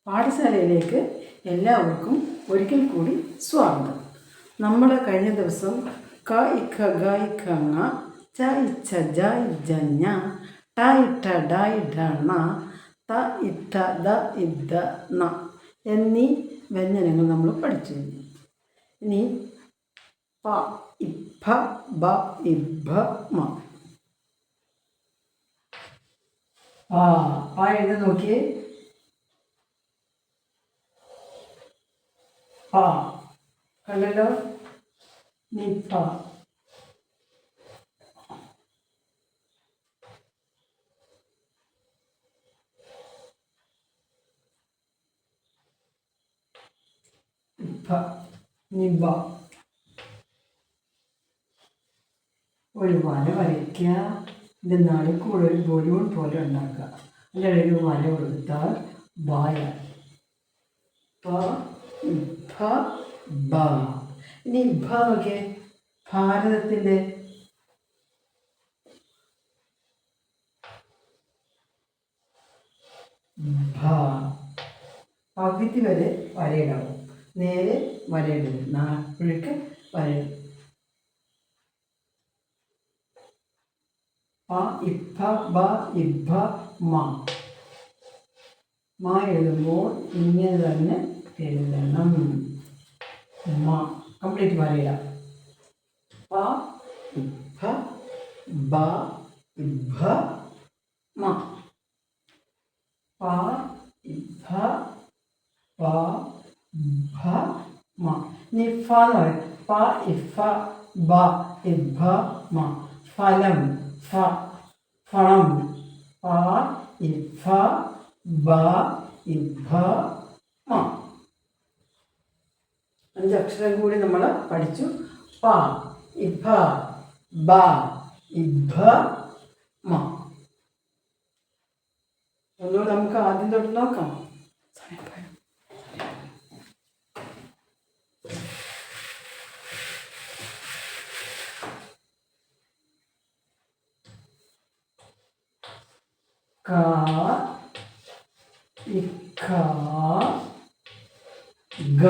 പാഠശാലയിലേക്ക് എല്ലാവർക്കും ഒരിക്കൽ കൂടി സ്വാഗതം. നമ്മൾ കഴിഞ്ഞ ദിവസം ക ഇഖ ഗ ഇഖ ങ ച ഇച്ഛ ജ ഇജ്ജ ഞ ട ഇട്ട ഡ ഇഡ ണ ത ഇട്ട ദ ഇദ്ദ ന എന്നീ വ്യഞ്ജനങ്ങൾ നമ്മൾ പഠിച്ചു. ഇനി പ ഇഫ ബ ഇഭ മ. പ എഴുതി നോക്കിയേ. പ കണ്ടല്ലോ. നിപ്പ. നിബ. ഒരു വല വരയ്ക്കുക. ഇതിൻ്റെ നടുക്കൂടെ ഒരു ബലൂൺ പോലെ ഉണ്ടാക്കുക. അതിൻ്റെ ഇടയിൽ ഒരു വല കൊടുത്താൽ ബായ. ഇഭ ബ. ഇനി ഇഭ നോക്കിയേ. ഭാരതത്തിൻ്റെ ഭ. പകുതി വരെ വരയിടാവും. നേരെ വരയിടുന്നു. നാൽപ്പഴേക്ക് വരയിടും. പ ഇഫ ബ ഇഭ മ. മ എഴുതുമ്പോൾ ഇങ്ങനെ തന്നെ എഴുതണം. മ കംപ്ലീറ്റ് വരയിടാം. പ ഇഫ ബ ഇഭ മ. പ ഇഫ ബ ഇഭ മ. ഇനി ഫ എന്ന് പറയും. പ ഇഫ ബ ഇഭ മ. ഫലം. ഫ ഫളം. പ ഇഫ ബ ഇഭ മ. 5 അക്ഷരം കൂടി നമ്മൾ പഠിച്ചു. പ ഇഫ ബ ഇഭ മ. ഒന്നുകൂടെ നമുക്ക് ആദ്യം തൊട്ട് നോക്കാം. ക ഇഖ ഗ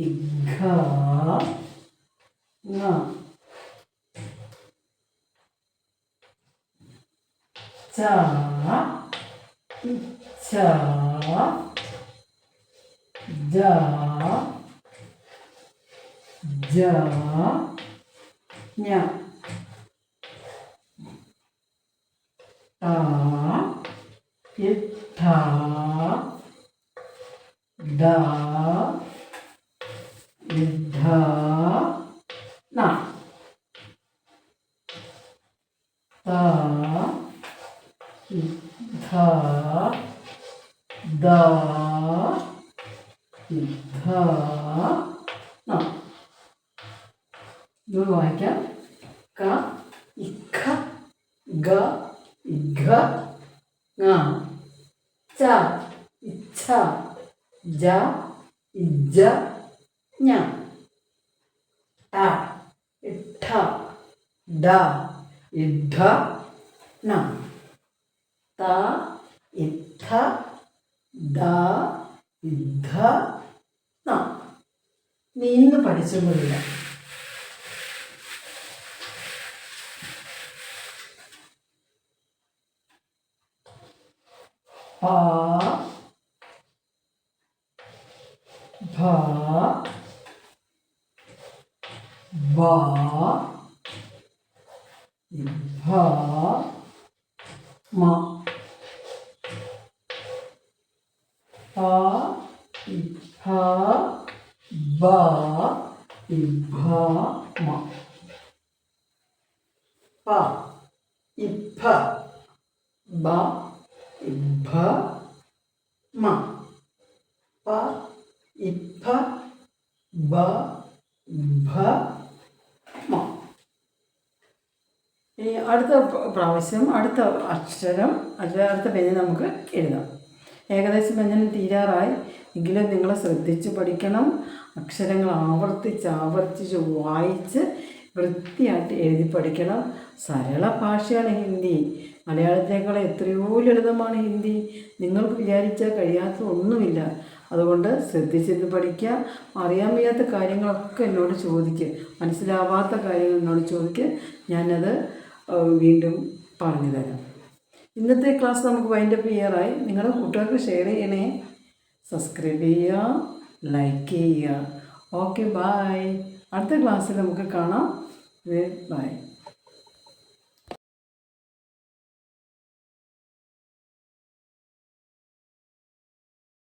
ഇഘ ങ ച ഇച്ഛ ജ ജ ഞ ത ഇട്ട ദ ഇദ്ധ ന ത ഇദ്ധ ദ ഇദ്ധ ന. ഇത് വായിക്കാം. ക ഇഖ ഗ ഇഘ ങ ച ഇച്ഛ ജ ഇജ്ജ ഞ ട ഇട്ട ഡ ഇഡ ണ ത ഇത്ഥ ദ ഇദ്ധ ന. നീന്ന് പഠിച്ചുകൊണ്ടില്ല. പ ഭ ബ ഇഭ മ. പ ഇഫ ബ ഇഭ മ. പ ഇഫ ബ ഇഭ മ. പ ഇഫ ബ ഇഭ മ. ഇനി അടുത്ത പ്രാവശ്യം അടുത്ത അക്ഷരം അടുത്ത വ്യഞ്ജനം നമുക്ക് എഴുതാം. ഏകദേശം വ്യഞ്ജനം തീരാറായി. എങ്കിലും നിങ്ങൾ ശ്രദ്ധിച്ച് പഠിക്കണം. അക്ഷരങ്ങൾ ആവർത്തിച്ച് വായിച്ച് വൃത്തിയായിട്ട് എഴുതി പഠിക്കണം. സരള ഭാഷയാണ് ഹിന്ദി. മലയാളത്തേക്കാൾ എത്രയോ ലളിതമാണ് ഹിന്ദി. നിങ്ങൾക്ക് വിചാരിച്ചാൽ കഴിയാത്ത ഒന്നുമില്ല. അതുകൊണ്ട് ശ്രദ്ധിച്ചിരുന്ന് പഠിക്കുക. അറിയാൻ വയ്യാത്ത കാര്യങ്ങളൊക്കെ എന്നോട് ചോദിക്കുക. മനസ്സിലാവാത്ത കാര്യങ്ങൾ എന്നോട് ചോദിക്കുക. ഞാനത് വീണ്ടും പറഞ്ഞു തരാം. ഇന്നത്തെ ക്ലാസ് നമുക്ക് വൈൻഡപ്പ് ചെയ്യാറായി. നിങ്ങളുടെ കൂട്ടുകാർക്ക് ഷെയർ ചെയ്യണേ, സബ്സ്ക്രൈബ് ചെയ്യുക, ലൈക്ക് ചെയ്യുക. Okay, bye. അടുത്ത ക്ലാസ്സിൽ നമുക്ക് കാണാം. ബൈ.